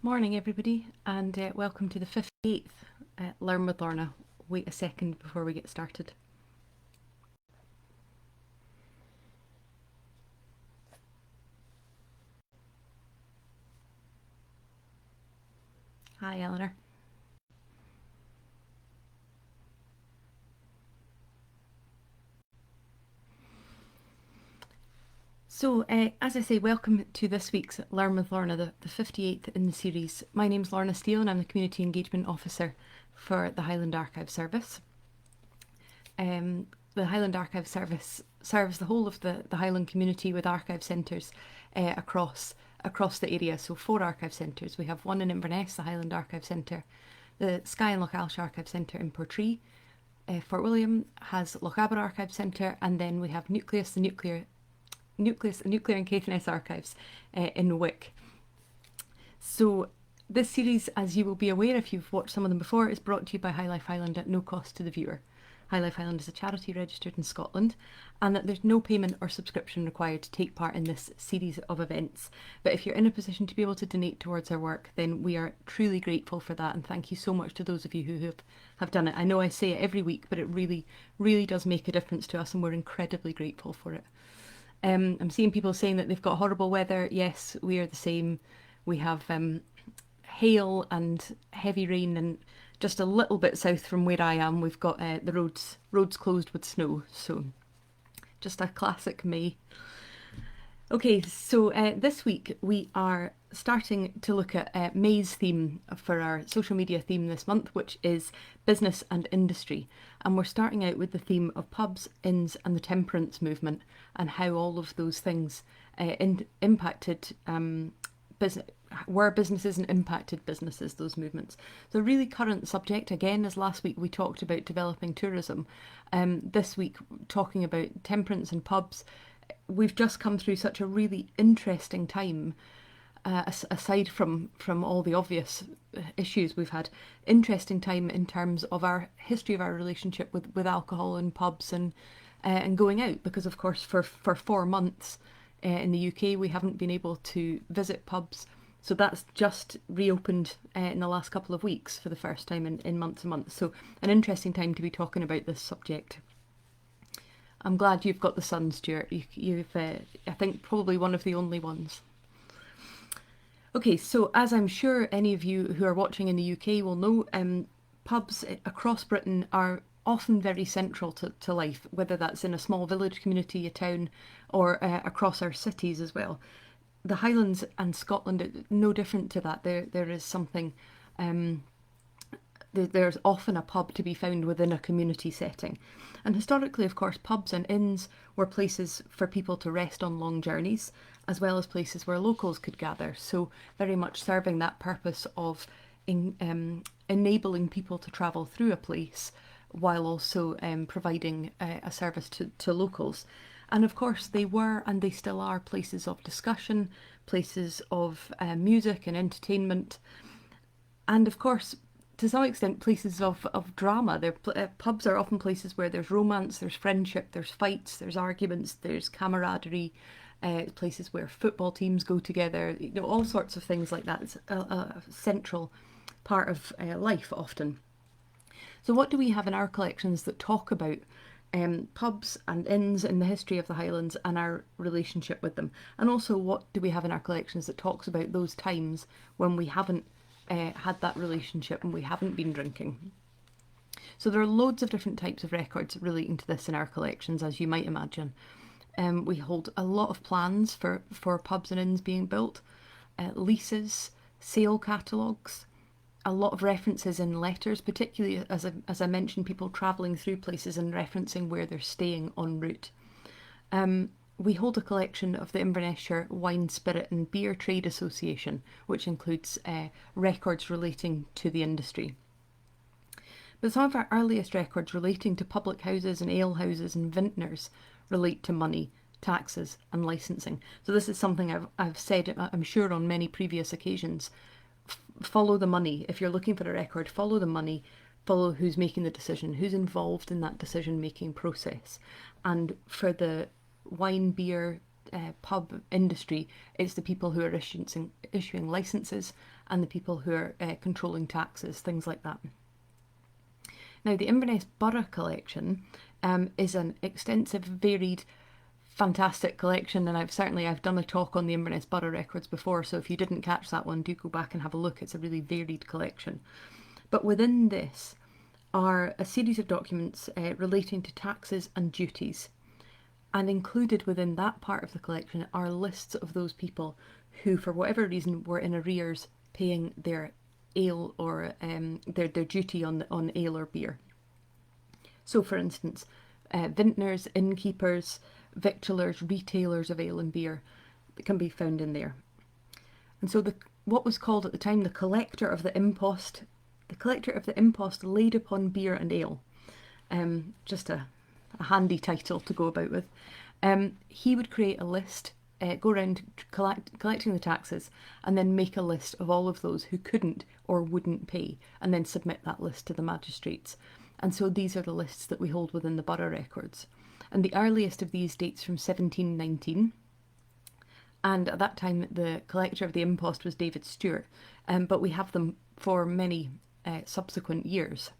Morning, everybody, and welcome to the 58th Learn with Lorna. Wait a second before we get started. Hi, Eleanor. So, as I say, welcome to this week's Learn with Lorna, the 58th in the series. My name's Lorna Steele, and I'm the Community Engagement Officer for the Highland Archive Service. The Highland Archive Service serves the whole of the Highland community with archive centres across the area. So 4 archive centres. We have one in Inverness, the Highland Archive Centre, the Skye and Lochailsh Archive Centre in Portree. Fort William has Lochaber Archive Centre, and then we have Nucleus, the Nuclear and Caithness Archives in Wick. So this series, as you will be aware if you've watched some of them before, is brought to you by High Life Highland at no cost to the viewer. High Life Highland is a charity registered in Scotland, and that there's no payment or subscription required to take part in this series of events. But if you're in a position to be able to donate towards our work, then we are truly grateful for that, and thank you so much to those of you who have done it. I know I say it every week, but it really, really does make a difference to us, and we're incredibly grateful for it. I'm seeing people saying that they've got horrible weather. Yes, we are the same. We have hail and heavy rain, and just a little bit south from where I am, we've got the roads closed with snow. So just a classic May. Okay, so this week we are starting to look at May's theme for our social media theme this month, which is business and industry. And we're starting out with the theme of pubs, inns, and the Temperance Movement, and how all of those things impacted were businesses and impacted businesses, those movements. So a really current subject, again, as last week we talked about developing tourism. This week, talking about temperance and pubs. We've just come through such a really interesting time, aside from all the obvious issues we've had. Interesting time in terms of our history of our relationship with alcohol and pubs and going out, because of course for 4 months in the UK we haven't been able to visit pubs. So that's just reopened in the last couple of weeks for the first time in months and months. So an interesting time to be talking about this subject. I'm glad you've got the sun, Stuart. You've I think, probably one of the only ones. Okay, so as I'm sure any of you who are watching in the UK will know, pubs across Britain are often very central to life, whether that's in a small village community, a town, or across our cities as well. The Highlands and Scotland are no different to that. There is something, there's often a pub to be found within a community setting. And historically, of course, pubs and inns were places for people to rest on long journeys, as well as places where locals could gather. So very much serving that purpose of enabling people to travel through a place while also providing a service to locals. And of course, they were and they still are places of discussion, places of music and entertainment, and of course, to some extent, places of drama. Pubs are often places where there's romance, there's friendship, there's fights, there's arguments, there's camaraderie, places where football teams go together, all sorts of things like that. It's a central part of life often. So what do we have in our collections that talk about pubs and inns in the history of the Highlands and our relationship with them? And also, what do we have in our collections that talks about those times when we haven't had that relationship and we haven't been drinking? So there are loads of different types of records relating to this in our collections, as you might imagine. We hold a lot of plans for pubs and inns being built, leases, sale catalogues, a lot of references in letters, particularly as I mentioned, people travelling through places and referencing where they're staying en route. We hold a collection of the Inverness Wine, Spirit and Beer Trade Association, which includes records relating to the industry. But some of our earliest records relating to public houses and alehouses and vintners relate to money, taxes and licensing. So this is something I've said, I'm sure, on many previous occasions. Follow the money. If you're looking for a record, follow the money, follow who's making the decision, who's involved in that decision making process. And for the wine, beer, pub industry, it's the people who are issuing licenses and the people who are controlling taxes, things like that. Now, the Inverness Borough collection is an extensive, varied, fantastic collection, and I've done a talk on the Inverness Borough records before, so if you didn't catch that one, do go back and have a look. It's a really varied collection. But within this are a series of documents relating to taxes and duties. And included within that part of the collection are lists of those people who, for whatever reason, were in arrears paying their ale or their duty on ale or beer. So, for instance, vintners, innkeepers, victuallers, retailers of ale and beer can be found in there. And so what was called at the time the collector of the impost laid upon beer and ale. Just a handy title to go about with. He would create a list, go around collecting the taxes, and then make a list of all of those who couldn't or wouldn't pay, and then submit that list to the magistrates. And so these are the lists that we hold within the borough records. And the earliest of these dates from 1719. And at that time, the collector of the impost was David Stewart, but we have them for many subsequent years.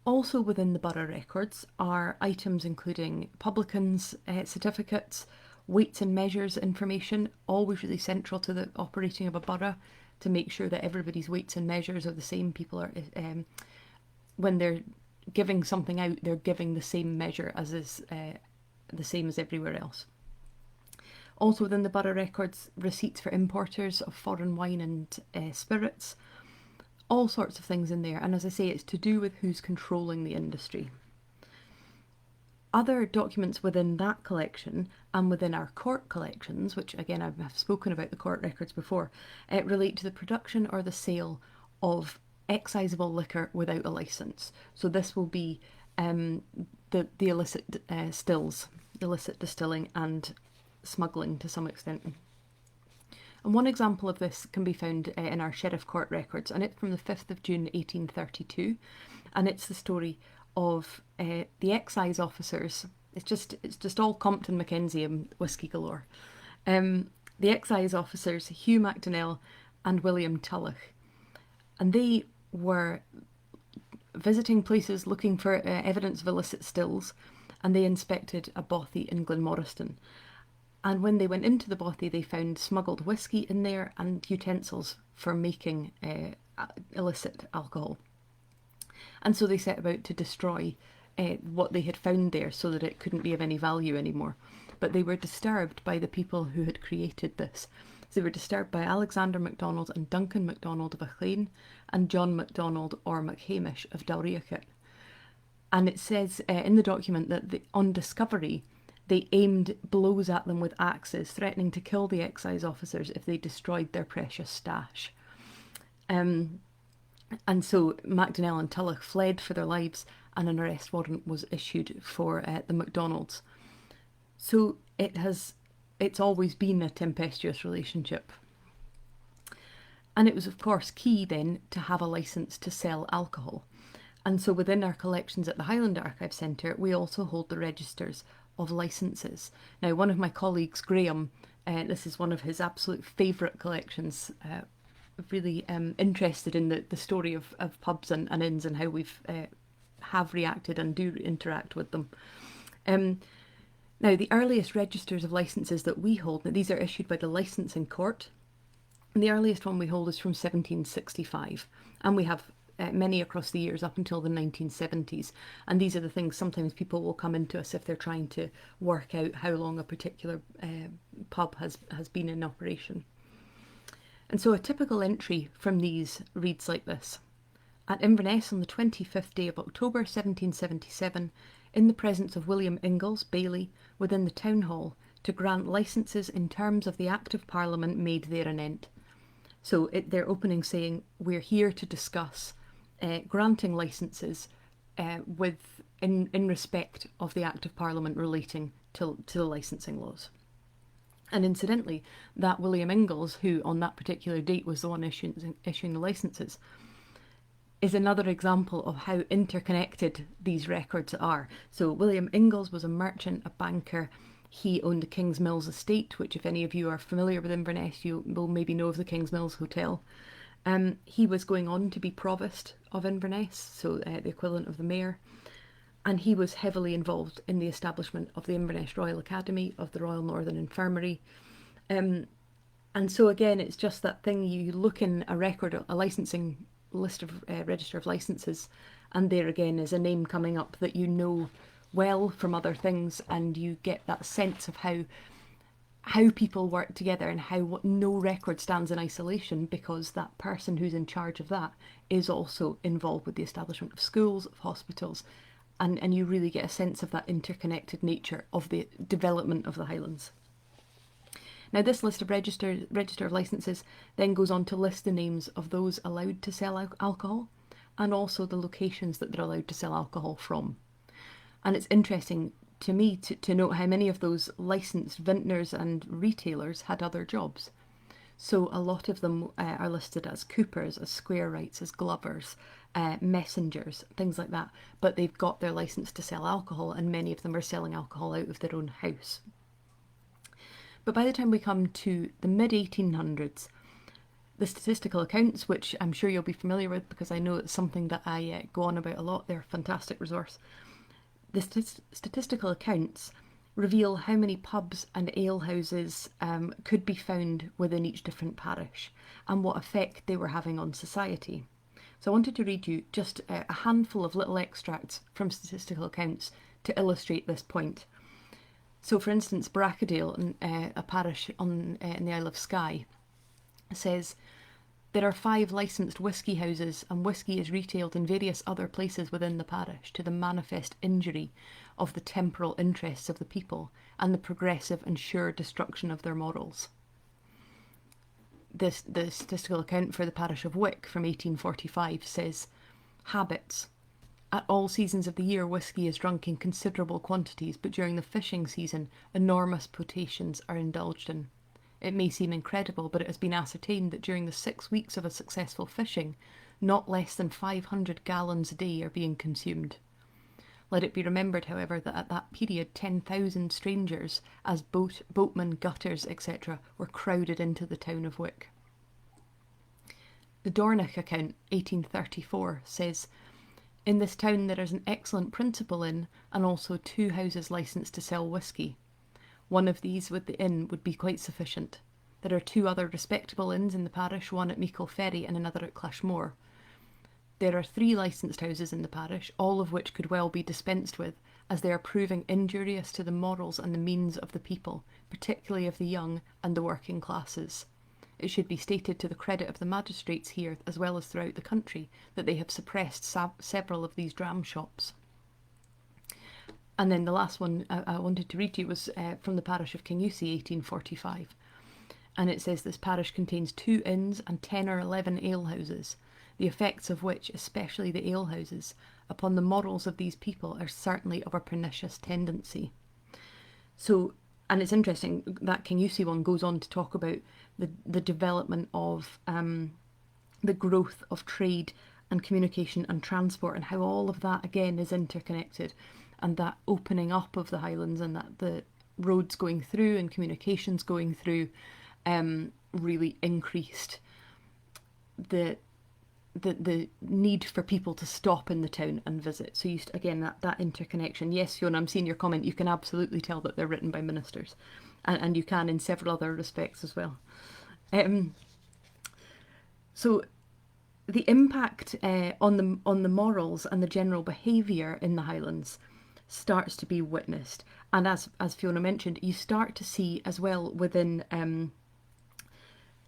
Also within the borough records are items including publicans' certificates, weights and measures information, always really central to the operating of a borough, to make sure that everybody's weights and measures are the same. People are, when they're giving something out, they're giving the same measure as is the same as everywhere else. Also within the borough records, receipts for importers of foreign wine and spirits, all sorts of things in there. And as I say, it's to do with who's controlling the industry. Other documents within that collection and within our court collections, which again I've spoken about the court records before, relate to the production or the sale of excisable liquor without a licence. So this will be the illicit stills, illicit distilling and smuggling to some extent. And one example of this can be found in our Sheriff Court records, and it's from the 5th of June 1832, and it's the story of the excise officers. It's just all Compton Mackenzie and whiskey galore. The excise officers Hugh MacDonnell and William Tulloch, and they were visiting places looking for evidence of illicit stills, and they inspected a bothy in Glenmoriston. And when they went into the bothy, they found smuggled whiskey in there and utensils for making illicit alcohol. And so they set about to destroy what they had found there so that it couldn't be of any value anymore. But they were disturbed by the people who had created this. So they were disturbed by Alexander MacDonald and Duncan MacDonald of Achlean and John MacDonald or MacHamish of Dalriachet. And it says in the document that on discovery, they aimed blows at them with axes, threatening to kill the excise officers if they destroyed their precious stash. And so MacDonnell and Tulloch fled for their lives, and an arrest warrant was issued for the MacDonalds. So it's always been a tempestuous relationship. And it was, of course, key then to have a licence to sell alcohol. And so within our collections at the Highland Archive Centre, we also hold the registers of licences. Now, one of my colleagues, Graham, this is one of his absolute favourite collections, really interested in the story of pubs and inns and how we've have reacted and do interact with them. Now, the earliest registers of licences that we hold, now these are issued by the licensing court, and the earliest one we hold is from 1765, and we have many across the years up until the 1970s. And these are the things sometimes people will come into us if they're trying to work out how long a particular pub has been in operation. And so a typical entry from these reads like this. At Inverness on the 25th day of October 1777, in the presence of William Ingalls, Baillie, within the Town Hall, to grant licences in terms of the Act of Parliament made thereanent. So they're opening saying, we're here to discuss granting licences in respect of the Act of Parliament relating to the licensing laws. And incidentally, that William Ingalls, who on that particular date was the one issuing the licences, is another example of how interconnected these records are. So William Ingalls was a merchant, a banker, He owned the King's Mills estate, which, if any of you are familiar with Inverness, you will maybe know of the King's Mills Hotel. He was going on to be Provost of Inverness, so the equivalent of the Mayor, and he was heavily involved in the establishment of the Inverness Royal Academy, of the Royal Northern Infirmary. And so again, it's just that thing, you look in a record, a licensing list of register of licenses, and there again is a name coming up that you know well from other things, and you get that sense of how people work together, and how no record stands in isolation, because that person who's in charge of that is also involved with the establishment of schools, of hospitals, and you really get a sense of that interconnected nature of the development of the Highlands. Now, this list of register of licences then goes on to list the names of those allowed to sell alcohol, and also the locations that they're allowed to sell alcohol from. And it's interesting to me to note how many of those licensed vintners and retailers had other jobs. So a lot of them are listed as coopers, as square wrights, as glovers, messengers, things like that. But they've got their licence to sell alcohol, and many of them are selling alcohol out of their own house. But by the time we come to the mid-1800s, the Statistical Accounts, which I'm sure you'll be familiar with because I know it's something that I go on about a lot, they're a fantastic resource. The Statistical Accounts reveal how many pubs and alehouses could be found within each different parish, and what effect they were having on society. So I wanted to read you just a handful of little extracts from Statistical Accounts to illustrate this point. So, for instance, Bracadale, a parish in the Isle of Skye, says, there are 5 licensed whisky houses, and whisky is retailed in various other places within the parish, to the manifest injury of the temporal interests of the people, and the progressive and sure destruction of their morals. The Statistical Account for the parish of Wick from 1845 says, habits. At all seasons of the year, whisky is drunk in considerable quantities, but during the fishing season, enormous potations are indulged in. It may seem incredible, but it has been ascertained that during the 6 weeks of a successful fishing, not less than 500 gallons a day are being consumed. Let it be remembered, however, that at that period 10,000 strangers, as boatmen, gutters, etc., were crowded into the town of Wick. The Dornoch account, 1834, says, in this town there is an excellent principal inn, and also 2 houses licensed to sell whisky. One of these with the inn would be quite sufficient. There are 2 other respectable inns in the parish, one at Meikle Ferry and another at Clashmore. There are 3 licensed houses in the parish, all of which could well be dispensed with, as they are proving injurious to the morals and the means of the people, particularly of the young and the working classes. It should be stated to the credit of the magistrates here, as well as throughout the country, that they have suppressed several of these dram shops. And then the last one I wanted to read to you was from the parish of Kingussie, 1845. And it says this parish contains 2 inns and 10 or 11 alehouses, the effects of which, especially the alehouses, upon the morals of these people are certainly of a pernicious tendency. So, and it's interesting, that Kingussie one goes on to talk about the development of the growth of trade and communication and transport, and how all of that again is interconnected, and that opening up of the Highlands, and that the roads going through and communications going through really increased the need for people to stop in the town and visit. So again, that interconnection. Yes, Fiona, I'm seeing your comment. You can absolutely tell that they're written by ministers, and you can in several other respects as well. So the impact on the morals and the general behaviour in the Highlands starts to be witnessed, and as Fiona mentioned, you start to see as well within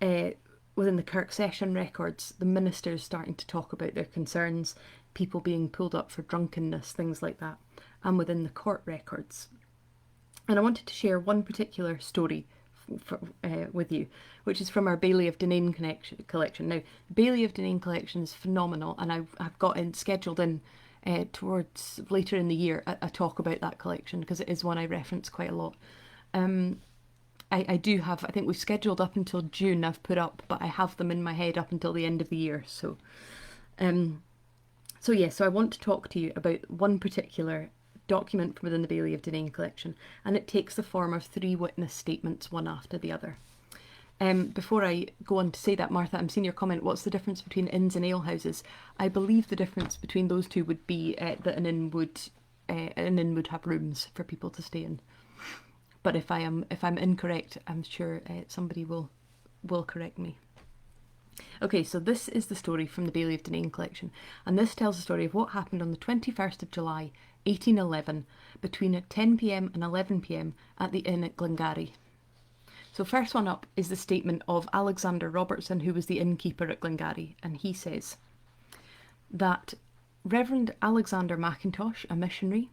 the Kirk Session records, the ministers starting to talk about their concerns, people being pulled up for drunkenness, things like that, and within the court records. And I wanted to share one particular story with you, which is from our Baillie of Dunane collection. Now, Baillie of Dunane collection is phenomenal, and I've got scheduled in towards later in the year a talk about that collection, because it is one I reference quite a lot. I do have, I think we've scheduled up until June I've put up, but I have them in my head up until the end of the year. So I want to talk to you about one particular document from within the Bailey of Dunane collection, and it takes the form of 3 witness statements, one after the other. Before I go on to say that, Martha, I'm seeing your comment, what's the difference between inns and alehouses? I believe the difference between those two would be that an inn would have rooms for people to stay in. But if I'm incorrect, I'm sure somebody will correct me. Okay, so this is the story from the Bailey of Dunane collection, and this tells the story of what happened on the 21st of July, 1811, between 10 p.m. and 11 p.m. at the inn at Glengarry. So first one up is the statement of Alexander Robertson, who was the innkeeper at Glengarry, and he says that Reverend Alexander Mackintosh, a missionary,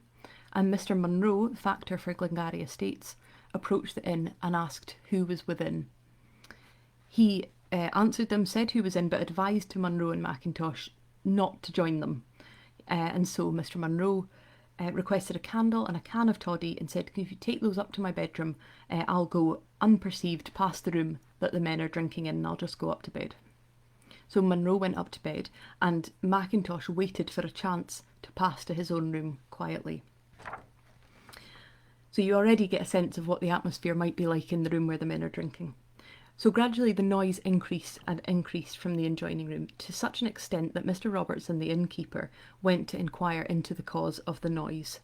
and Mr. Munro, factor for Glengarry Estates, approached the inn and asked who was within. He answered them, said who was in, but advised to Munro and Mackintosh not to join them. And so Mr. Munro requested a candle and a can of toddy and said, if you take those up to my bedroom, I'll go unperceived past the room that the men are drinking in and I'll just go up to bed. So Munro went up to bed and Mackintosh waited for a chance to pass to his own room quietly. So you already get a sense of what the atmosphere might be like in the room where the men are drinking. So gradually the noise increased and increased from the adjoining room to such an extent that Mr. Robertson, the innkeeper, went to inquire into the cause of the noise.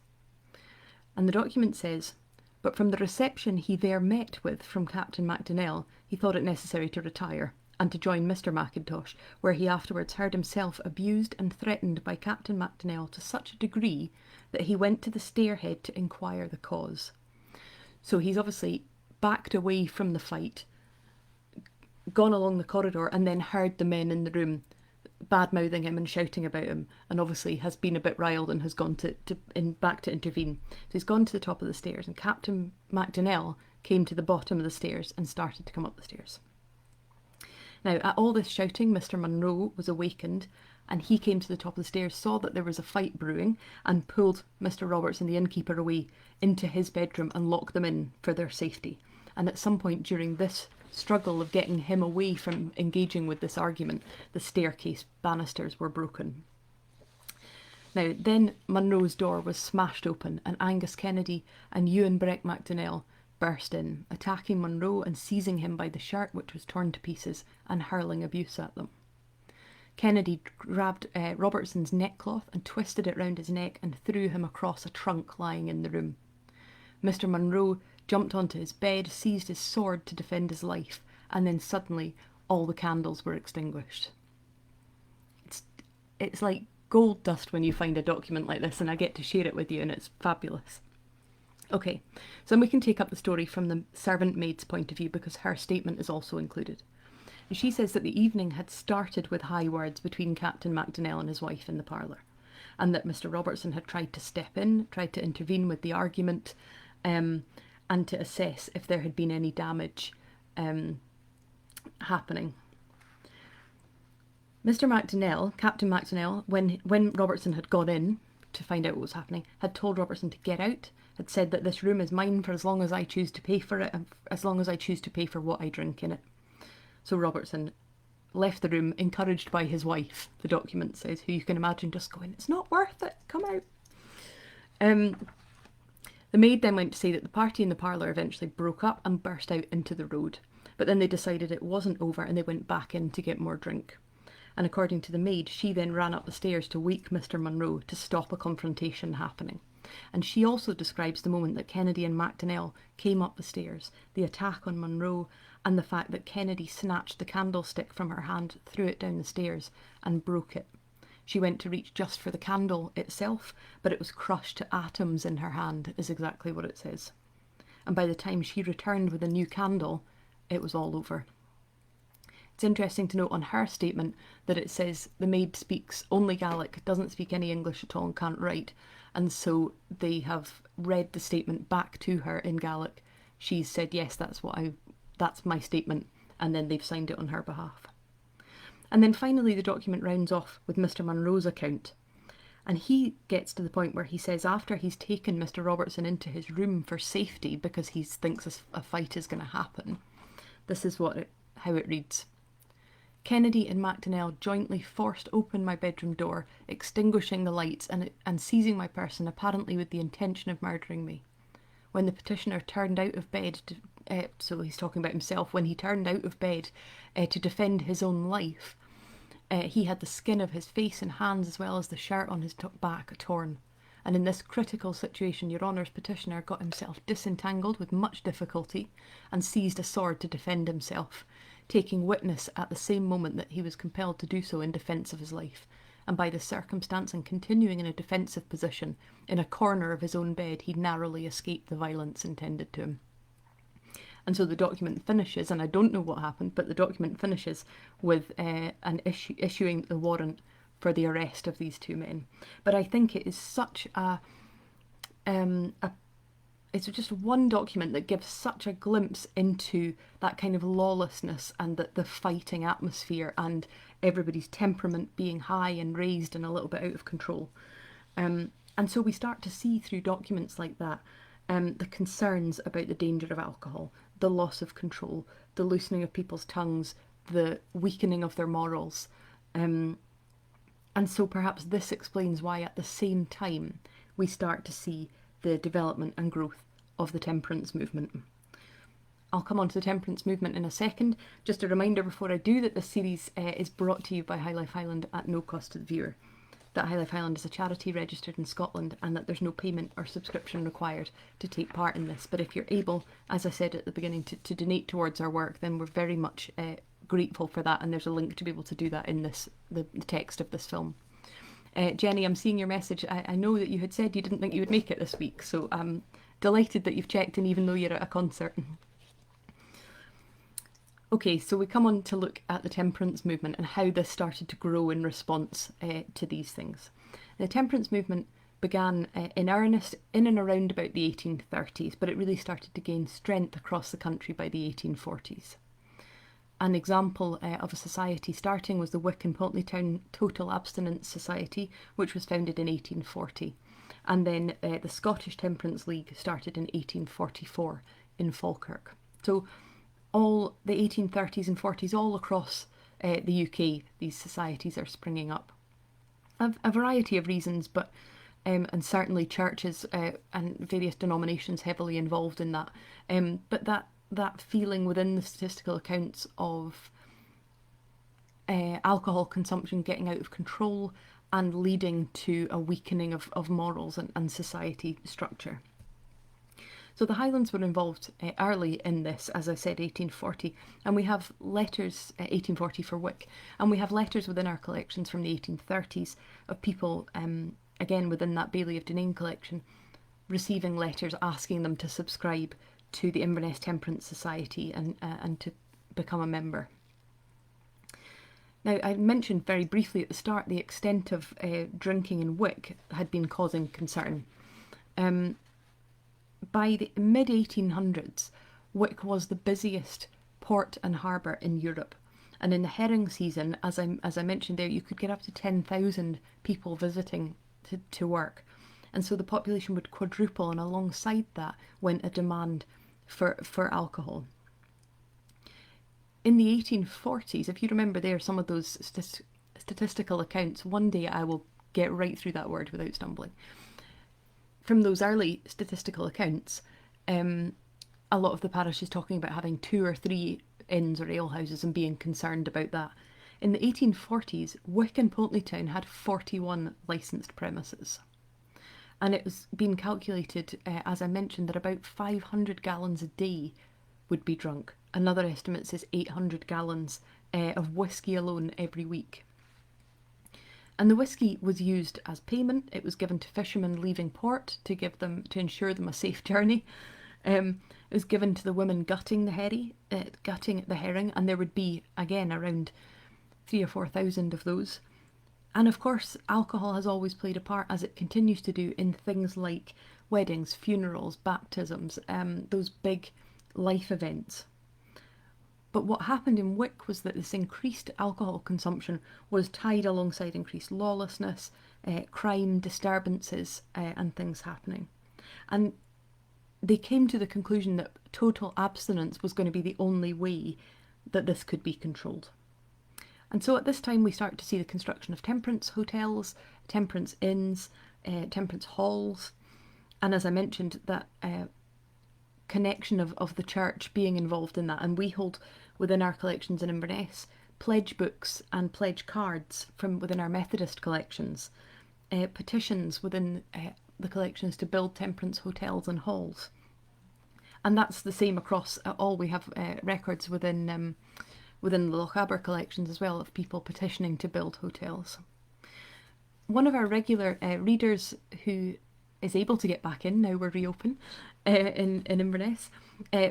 And the document says, but from the reception he there met with from Captain Macdonnell, he thought it necessary to retire and to join Mr. Mackintosh, where he afterwards heard himself abused and threatened by Captain Macdonnell to such a degree that he went to the stairhead to inquire the cause. So he's obviously backed away from the fight, gone along the corridor, and then heard the men in the room bad-mouthing him and shouting about him, and obviously has been a bit riled and has gone back to intervene. So he's gone to the top of the stairs, and Captain Macdonnell came to the bottom of the stairs and started to come up the stairs. Now, at all this shouting, Mr. Munro was awakened, and he came to the top of the stairs, saw that there was a fight brewing, and pulled Mr. Robertson, the innkeeper, away into his bedroom and locked them in for their safety. And at some point during this struggle of getting him away from engaging with this argument, the staircase banisters were broken. Now, then Munro's door was smashed open, and Angus Kennedy and Ewan Breck Macdonnell burst in, attacking Munro and seizing him by the shirt, which was torn to pieces, and hurling abuse at them. Kennedy grabbed Robertson's neckcloth and twisted it round his neck and threw him across a trunk lying in the room. Mr. Munro jumped onto his bed, seized his sword to defend his life, and then suddenly all the candles were extinguished. It's like gold dust when you find a document like this, and I get to share it with you, and it's fabulous. Okay, so then we can take up the story from the servant maid's point of view, because her statement is also included. And she says that the evening had started with high words between Captain Macdonnell and his wife in the parlour, and that Mr. Robertson had tried to step in, tried to intervene with the argument, and to assess if there had been any damage happening. Mr. Macdonnell, Captain Macdonnell, when Robertson had gone in to find out what was happening, had told Robertson to get out, had said that this room is mine for as long as I choose to pay for it, and as long as I choose to pay for what I drink in it. So Robertson left the room, encouraged by his wife, the document says, who you can imagine just going, it's not worth it, come out. The maid then went to say that the party in the parlour eventually broke up and burst out into the road, but then they decided it wasn't over and they went back in to get more drink. And according to the maid, she then ran up the stairs to wake Mr. Munro to stop a confrontation happening. And she also describes the moment that Kennedy and Macdonnell came up the stairs, the attack on Munro, and the fact that Kennedy snatched the candlestick from her hand, threw it down the stairs and broke it. She went to reach just for the candle itself, but it was crushed to atoms in her hand, is exactly what it says. And by the time she returned with a new candle, it was all over. It's interesting to note on her statement that it says the maid speaks only Gaelic, doesn't speak any English at all and can't write, and so they have read the statement back to her in Gaelic. She's said, yes, that's my statement, and then they've signed it on her behalf. And then finally the document rounds off with Mr. Munro's account. And he gets to the point where he says after he's taken Mr. Robertson into his room for safety because he thinks a fight is going to happen, this is how it reads. Kennedy and MacDonnell jointly forced open my bedroom door, extinguishing the lights and seizing my person, apparently with the intention of murdering me. When the petitioner turned out of bed, so he's talking about himself, when he turned out of bed to defend his own life, he had the skin of his face and hands as well as the shirt on his back torn. And in this critical situation, Your Honour's petitioner got himself disentangled with much difficulty and seized a sword to defend himself, taking witness at the same moment that he was compelled to do so in defence of his life. And by the circumstance and continuing in a defensive position in a corner of his own bed, he narrowly escaped the violence intended to him. And so the document finishes, and I don't know what happened, but the document finishes with issuing the warrant for the arrest of these two men. But I think it is such it's just one document that gives such a glimpse into that kind of lawlessness and the fighting atmosphere and everybody's temperament being high and raised and a little bit out of control. And so we start to see through documents like that the concerns about the danger of alcohol, the loss of control, the loosening of people's tongues, the weakening of their morals. And so perhaps this explains why at the same time we start to see the development and growth of the temperance movement. I'll come on to the temperance movement in a second. Just a reminder before I do that this series is brought to you by High Life Highland at no cost to the viewer. That High Life Highland is a charity registered in Scotland and that there's no payment or subscription required to take part in this. But if you're able, as I said at the beginning, to donate towards our work, then we're very much grateful for that, and there's a link to be able to do that in the text of this film. Jenny, I'm seeing your message. I know that you had said you didn't think you would make it this week, so I'm delighted that you've checked in even though you're at a concert. Okay, so we come on to look at the temperance movement and how this started to grow in response to these things. The temperance movement began in earnest in and around about the 1830s, but it really started to gain strength across the country by the 1840s. An example of a society starting was the Wick and Poultneytown Total Abstinence Society, which was founded in 1840. And then the Scottish Temperance League started in 1844 in Falkirk. So all the 1830s and 40s, all across the UK, these societies are springing up. A variety of reasons, but and certainly churches and various denominations heavily involved in that. But that feeling within the statistical accounts of alcohol consumption getting out of control and leading to a weakening of morals and society structure. So the Highlands were involved early in this, as I said, 1840, and we have letters, 1840 for Wick, and we have letters within our collections from the 1830s of people, again within that Baillie of Dunane collection, receiving letters asking them to subscribe to the Inverness Temperance Society and to become a member. Now, I mentioned very briefly at the start the extent of drinking in Wick had been causing concern. By the mid-1800s, Wick was the busiest port and harbour in Europe. And in the herring season, as I mentioned there, you could get up to 10,000 people visiting to work. And so the population would quadruple, and alongside that went a demand for alcohol. In the 1840s, if you remember there some of those statistical accounts, one day I will get right through that word without stumbling. From those early statistical accounts, a lot of the parish is talking about having 2 or 3 inns or alehouses and being concerned about that. In the 1840s, Wick and Poultneytown had 41 licensed premises. And it was being calculated, as I mentioned, that about 500 gallons a day would be drunk. Another estimate says 800 gallons of whisky alone every week. And the whisky was used as payment. It was given to fishermen leaving port to ensure them a safe journey. It was given to the women gutting the herring, and there would be again around 3,000 or 4,000 of those. And of course, alcohol has always played a part, as it continues to do, in things like weddings, funerals, baptisms, those big life events. But what happened in Wick was that this increased alcohol consumption was tied alongside increased lawlessness, crime, disturbances, and things happening. And they came to the conclusion that total abstinence was going to be the only way that this could be controlled. And so at this time we start to see the construction of temperance hotels, temperance inns, temperance halls, and as I mentioned, that connection of the church being involved in that. And we hold within our collections in Inverness pledge books and pledge cards from within our Methodist collections, petitions within the collections to build temperance hotels and halls. And that's the same across all. We have records within the Lochaber collections as well of people petitioning to build hotels. One of our regular readers who is able to get back in now we're reopen in Inverness,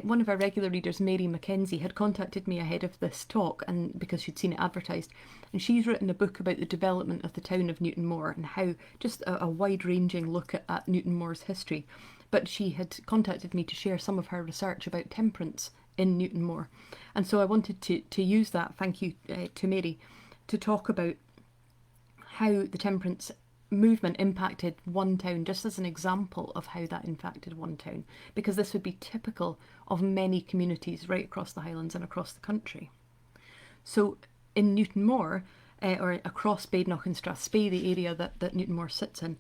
one of our regular readers, Mary Mackenzie, had contacted me ahead of this talk, and because she'd seen it advertised, and she's written a book about the development of the town of Newtonmore and how just a wide-ranging look at Newtonmore's history. But she had contacted me to share some of her research about temperance in Newtonmore, and so I wanted to use that, thank you to Mary, to talk about how the temperance movement impacted one town, just as an example of how that impacted one town, because this would be typical of many communities right across the Highlands and across the country. So in Newtonmore, or across Badenoch and Strathspey, the area that Newtonmore sits in,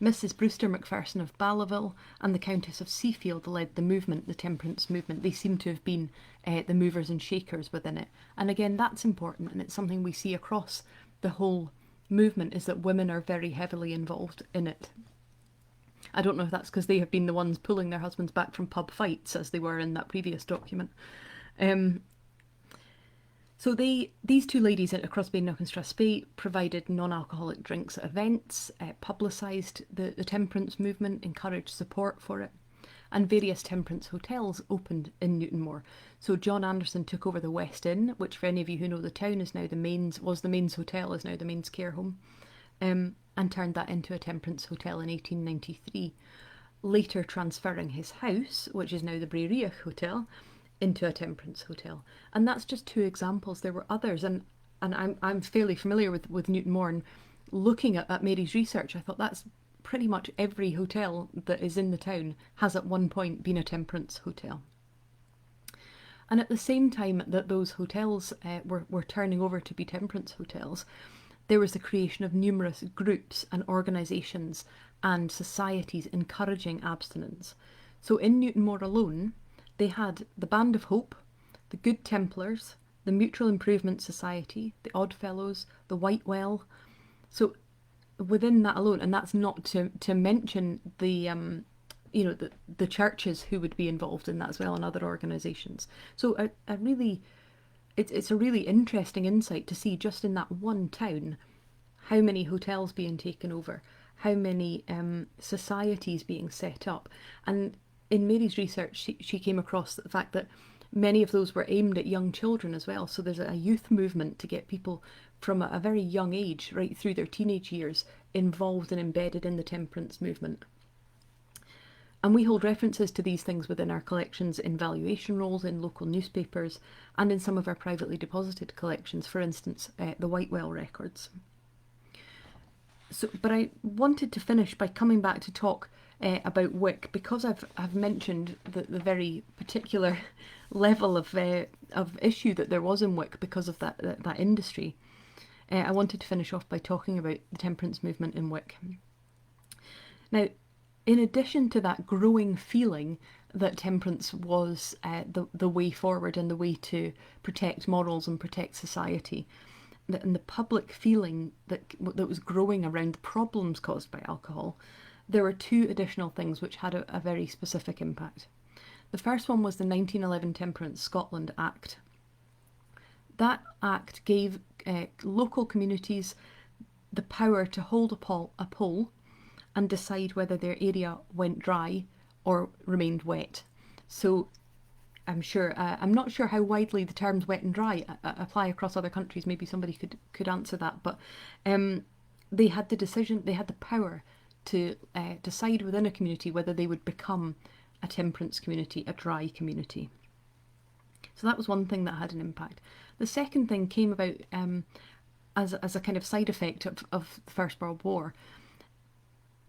Mrs. Brewster Macpherson of Ballaville and the Countess of Seafield led the movement, the temperance movement. They seem to have been the movers and shakers within it. And again, that's important, and it's something we see across the whole movement, is that women are very heavily involved in it. I don't know if that's because they have been the ones pulling their husbands back from pub fights, as they were in that previous document. So these two ladies across Badenoch and Strathspey provided non-alcoholic drinks at events, publicised the temperance movement, encouraged support for it, and various temperance hotels opened in Newtonmore. So John Anderson took over the West Inn, which for any of you who know the town is now the Mains Hotel, is now the Mains Care Home, and turned that into a temperance hotel in 1893, later transferring his house, which is now the Breiriach Hotel, into a temperance hotel. And that's just two examples. There were others, and I'm fairly familiar with Newtonmore, and looking at Mary's research, I thought that's pretty much every hotel that is in the town has at one point been a temperance hotel. And at the same time that those hotels were turning over to be temperance hotels, there was the creation of numerous groups and organisations and societies encouraging abstinence. So in Newtonmore alone, they had the Band of Hope, the Good Templars, the Mutual Improvement Society, the Oddfellows, the White Well. So within that alone, and that's not to mention the the churches who would be involved in that as well, and other organisations. So it's a really interesting insight to see just in that one town how many hotels being taken over, how many societies being set up. And in Mary's research, she came across the fact that many of those were aimed at young children as well. So there's a youth movement to get people from a very young age, right through their teenage years, involved and embedded in the temperance movement. And we hold references to these things within our collections in valuation rolls, in local newspapers, and in some of our privately deposited collections, for instance, the Whitewell records. So, but I wanted to finish by coming back to talk about Wick, because I've mentioned the very particular level of issue that there was in Wick because of that industry. I wanted to finish off by talking about the temperance movement in Wick. Now, in addition to that growing feeling that temperance was the way forward and the way to protect morals and protect society, and the public feeling that was growing around the problems caused by alcohol, there were two additional things which had a very specific impact. The first one was the 1911 Temperance Scotland Act. That act gave local communities the power to hold a poll and decide whether their area went dry or remained wet. So I'm not sure how widely the terms wet and dry apply across other countries. Maybe somebody could answer that. But they had the power to decide within a community whether they would become a temperance community, a dry community. So that was one thing that had an impact. The second thing came about as a kind of side effect of the First World War.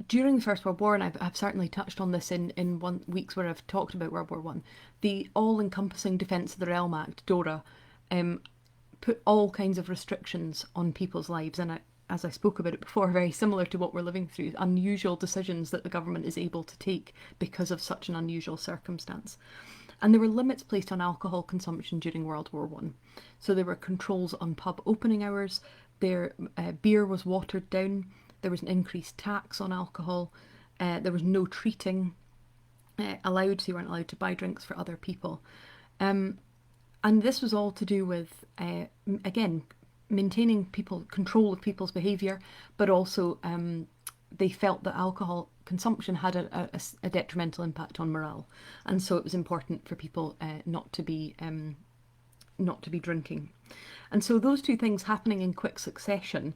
During the First World War, and I've certainly touched on this in weeks where I've talked about World War I, the all-encompassing Defence of the Realm Act, DORA, put all kinds of restrictions on people's lives. And as I spoke about it before, very similar to what we're living through, unusual decisions that the government is able to take because of such an unusual circumstance. And there were limits placed on alcohol consumption during World War I. So there were controls on pub opening hours, beer was watered down, there was an increased tax on alcohol, there was no treating allowed, so you weren't allowed to buy drinks for other people. And this was all to do with, again, maintaining control of people's behaviour, but also they felt that alcohol consumption had a detrimental impact on morale, and so it was important for people not to be drinking. And so those two things happening in quick succession,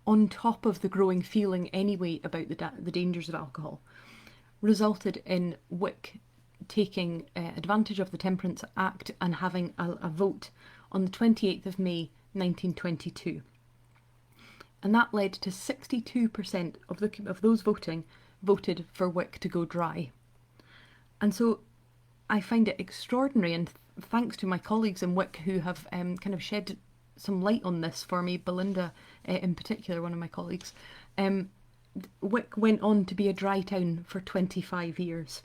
on top of the growing feeling anyway about the dangers of alcohol, resulted in Wick taking advantage of the Temperance Act and having a vote on the 28th of May 1922. And that led to 62% of those voted for Wick to go dry. And so I find it extraordinary, and thanks to my colleagues in Wick who have kind of shed some light on this for me, Belinda in particular, one of my colleagues. Wick went on to be a dry town for 25 years.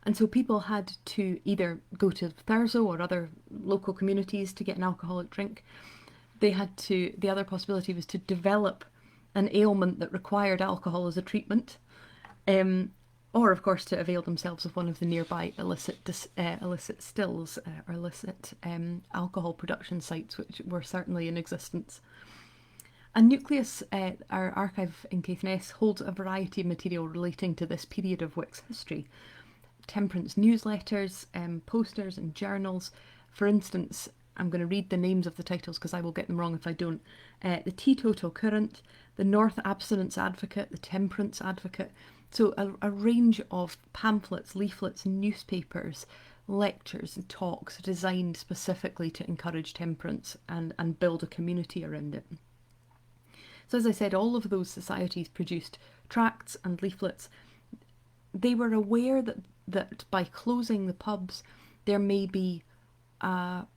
And so people had to either go to Thurso or other local communities to get an alcoholic drink. The other possibility was to develop an ailment that required alcohol as a treatment, or of course to avail themselves of one of the nearby illicit stills or illicit alcohol production sites, which were certainly in existence. And Nucleus, our archive in Caithness, holds a variety of material relating to this period of Wick's history. Temperance newsletters, posters and journals. For instance, I'm going to read the names of the titles because I will get them wrong if I don't. The Teetotal Current, the North Abstinence Advocate, the Temperance Advocate. So a range of pamphlets, leaflets, newspapers, lectures and talks designed specifically to encourage temperance and build a community around it. So as I said, all of those societies produced tracts and leaflets. They were aware that by closing the pubs, there may be a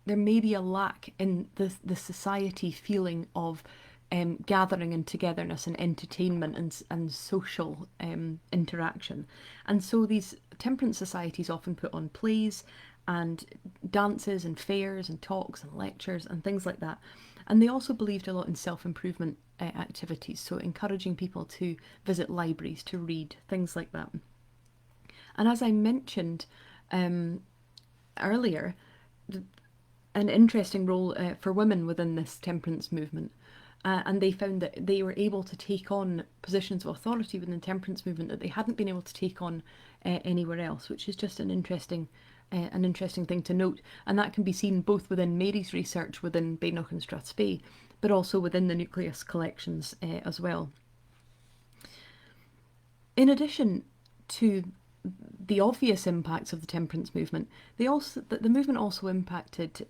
lack in the society feeling of gathering and togetherness and entertainment and social interaction. And so these temperance societies often put on plays and dances and fairs and talks and lectures and things like that. And they also believed a lot in self-improvement activities, so encouraging people to visit libraries, to read, things like that. And as I mentioned earlier, an interesting role for women within this temperance movement. And they found that they were able to take on positions of authority within the temperance movement that they hadn't been able to take on anywhere else, which is just an interesting thing to note. And that can be seen both within Mary's research within Bainoch and Strathspey, but also within the Nucleus collections as well. In addition to the obvious impacts of the temperance movement, the movement also impacted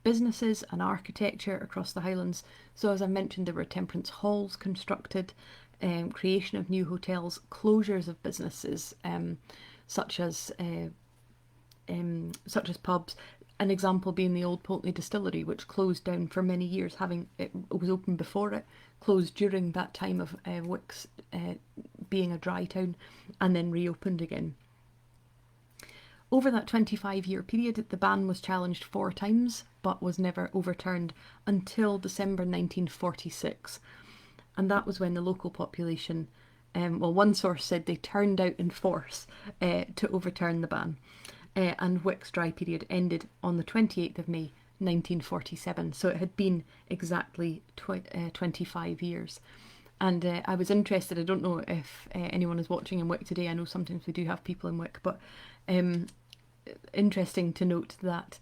businesses and architecture across the Highlands. So as I mentioned, there were temperance halls constructed, creation of new hotels, closures of businesses such as pubs. An example being the Old Pulteney Distillery, which closed down for many years, it was open before it, closed during that time of Wick's being a dry town, and then reopened again. Over that 25-year period, the ban was challenged 4 times, but was never overturned until December 1946. And that was when the local population, one source said they turned out in force to overturn the ban. And Wick's dry period ended on the 28th of May 1947. So it had been exactly 25 years. And I was interested, I don't know if anyone is watching in Wick today, I know sometimes we do have people in Wick, but interesting to note that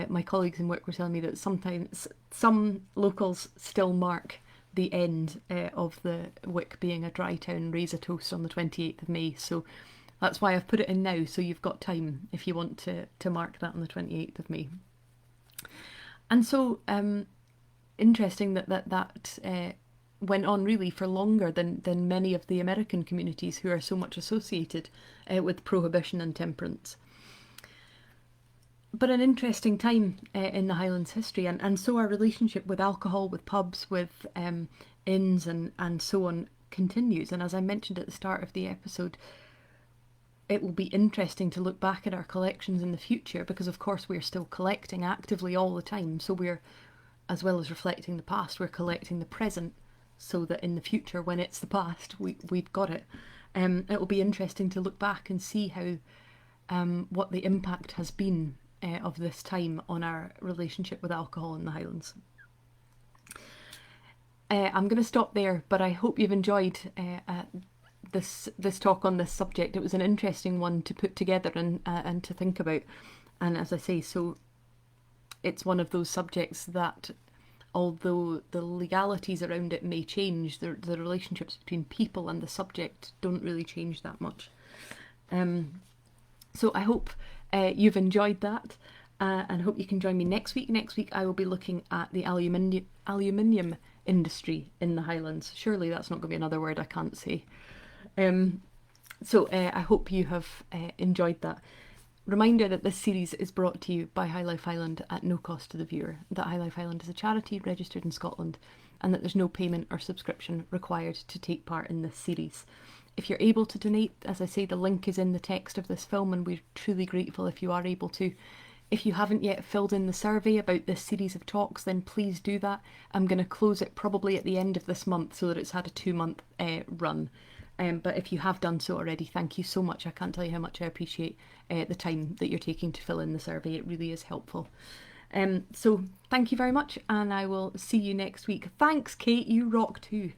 my colleagues in Wick were telling me that sometimes some locals still mark the end of the Wick being a dry town, raise a toast on the 28th of May. So that's why I've put it in now, so you've got time if you want to mark that on the 28th of May. And so interesting that went on really for longer than many of the American communities who are so much associated with prohibition and temperance. but an interesting time in the Highlands history, and so our relationship with alcohol, with pubs, with inns, and so on continues. And as I mentioned at the start of the episode, it will be interesting to look back at our collections in the future, because of course we're still collecting actively all the time. So we're, as well as reflecting the past, we're collecting the present, so that in the future, when it's the past, we've got it. It will be interesting to look back and see how what the impact has been of this time on our relationship with alcohol in the Highlands. I'm going to stop there, but I hope you've enjoyed this talk on this subject. It was an interesting one to put together and to think about. And as I say, so it's one of those subjects that, although the legalities around it may change, the relationships between people and the subject don't really change that much. So I hope you've enjoyed that, and hope you can join me next week. Next week I will be looking at the aluminium industry in the Highlands. Surely that's not going to be another word I can't say. So I hope you have enjoyed that. Reminder that this series is brought to you by High Life Highland at no cost to the viewer, that High Life Highland is a charity registered in Scotland, and that there's no payment or subscription required to take part in this series. If you're able to donate, as I say, the link is in the text of this film, and we're truly grateful if you are able to. If you haven't yet filled in the survey about this series of talks, then please do that. I'm going to close it probably at the end of this month, so that it's had a 2-month run. But if you have done so already, thank you so much. I can't tell you how much I appreciate the time that you're taking to fill in the survey. It really is helpful. So thank you very much, and I will see you next week. Thanks, Kate. You rock too.